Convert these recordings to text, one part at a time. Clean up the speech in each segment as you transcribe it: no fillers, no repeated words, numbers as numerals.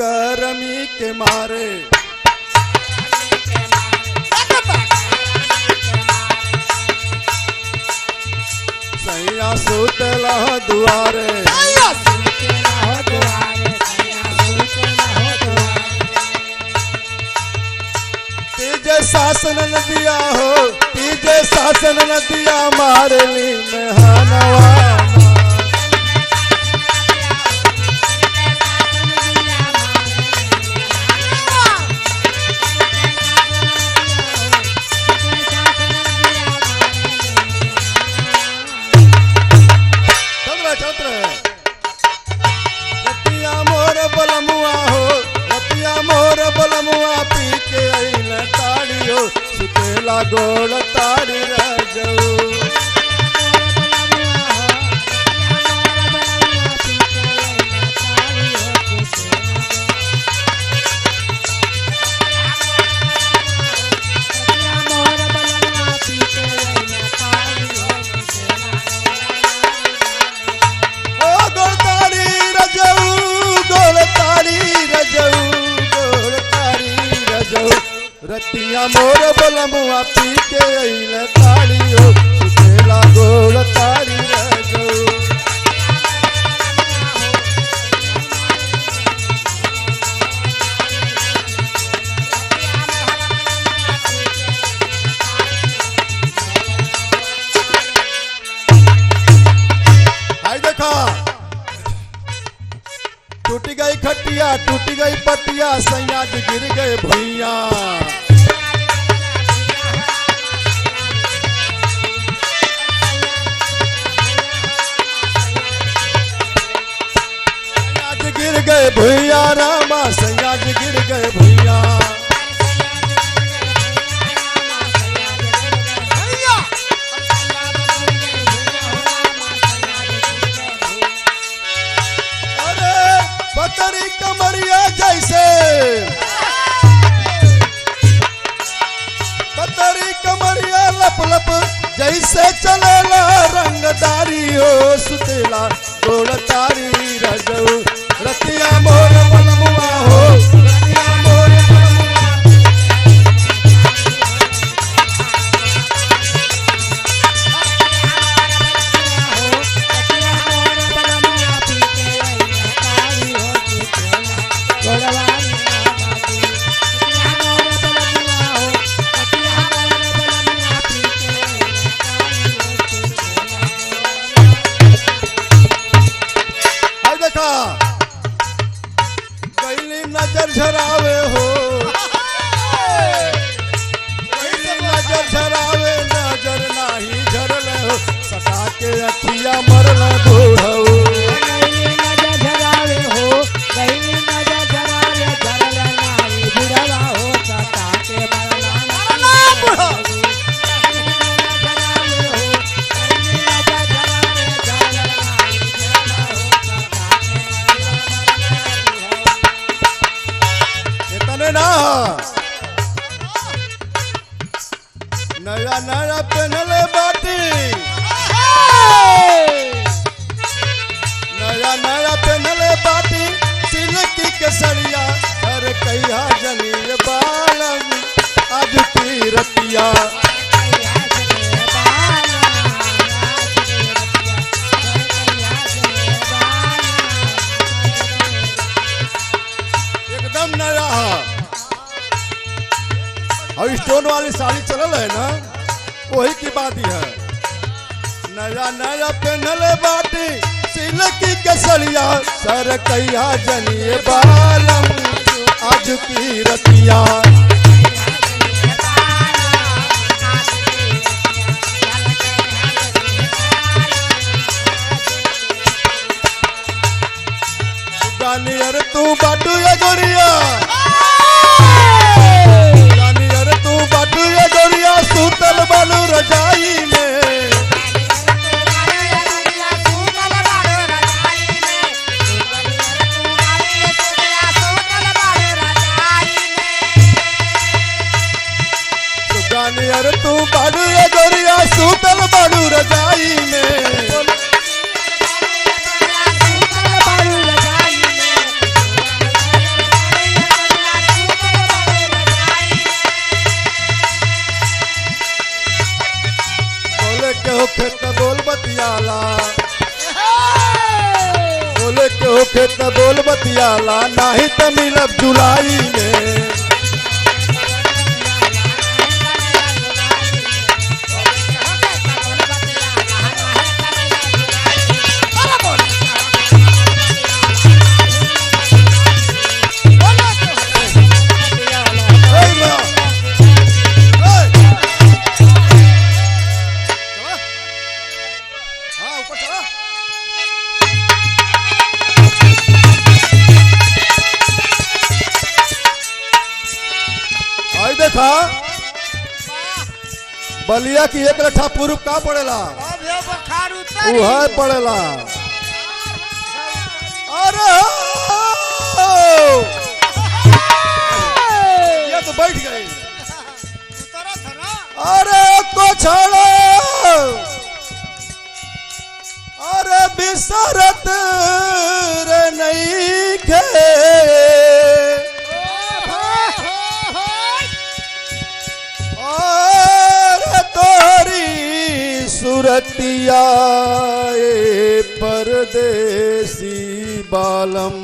गर्मी के मारे सैया सुतला दुआरे तीजे शासन न दिया हो तीजे शासन न दिया मारली में हनवाना रतिया मोर बलमुआ हो रतिया मोर बलमुआ पी के अइल ताड़ी हो सुतेला गोड़ ताड़ी रह जाऊ रतिया मोर बलमुआ पी के अइल ताड़ी हो सुतेला गोड़ ताड़ी रह जाऊ आई देखा टूट गई खटिया टूट गई पटिया सैया जी गिर गए भुइया सैया जी गिर गए भुइया रामा सैया जी गिर गए भुइया पतरी कमरिया जैसे पतरी कमरिया लप लप जैसे चलेला रंगदारी हो सुतेला गोड़ तारी रजऊ रतिया मोर बलमुआ हो रतिया मोर गईली नजर झरावे हो गईली नजर झरावे नजर नाही झरल हो सटा के अखिया मरल बूढ़ऊ नजर झरावे हो गईली नजर झरावे झरल नाही बुढ़वा हो सटा के मरल बूढ़ऊ ना नया नया पहनले बाटी नया नया पहनले बाटी सिल्की के सड़िया अरे कहिया जनील बालम आज की रतिया एकदम नया और स्टोन वाली साड़ी चलल है ना वही की बात ही है नया नया पहनले बाटी सिल्की के सड़िया सर कहिया जनिए बालम आज की रतिया गानियर तू बाटू ये गोरिया गानियर तू बाटू ये गोरिया सुतल बालू रजाई में गानियर तू बाटू ये गोरिया सुतल बालू रजाई में बतियाला नहीं तो मिलब जुलाई में। देखा बलिया की एक लठा पूर्व का पड़ेला वह पड़ेला। अरे ये तो बैठ गई। अरे को छोड़ो अरे बिसरत रे नहीं खे सूरतिया परदेसी बालम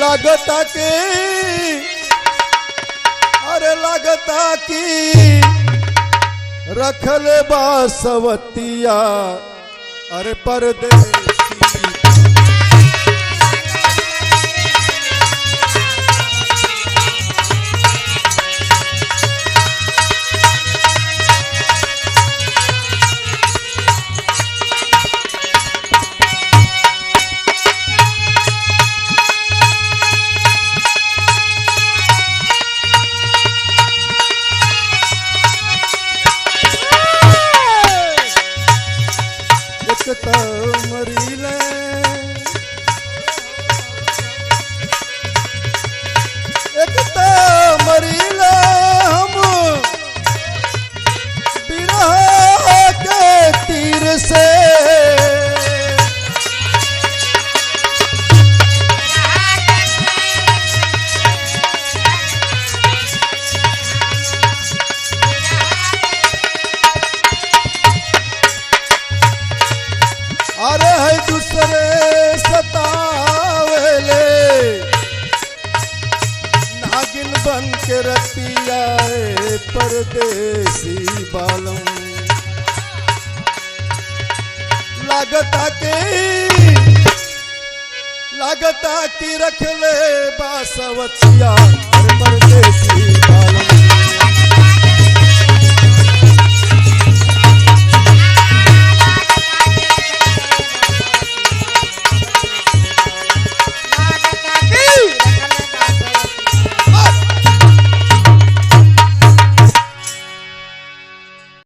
लगता के अरे लगता की रखल बासवतिया अरे परदेसी। मरीले एक तो मरीले हम बिरह के तीर से। अरे है दूसरे सतावेले नागिन बन के रतिया परदेसी बालम लागता की रख ले बासवतिया परदेसी।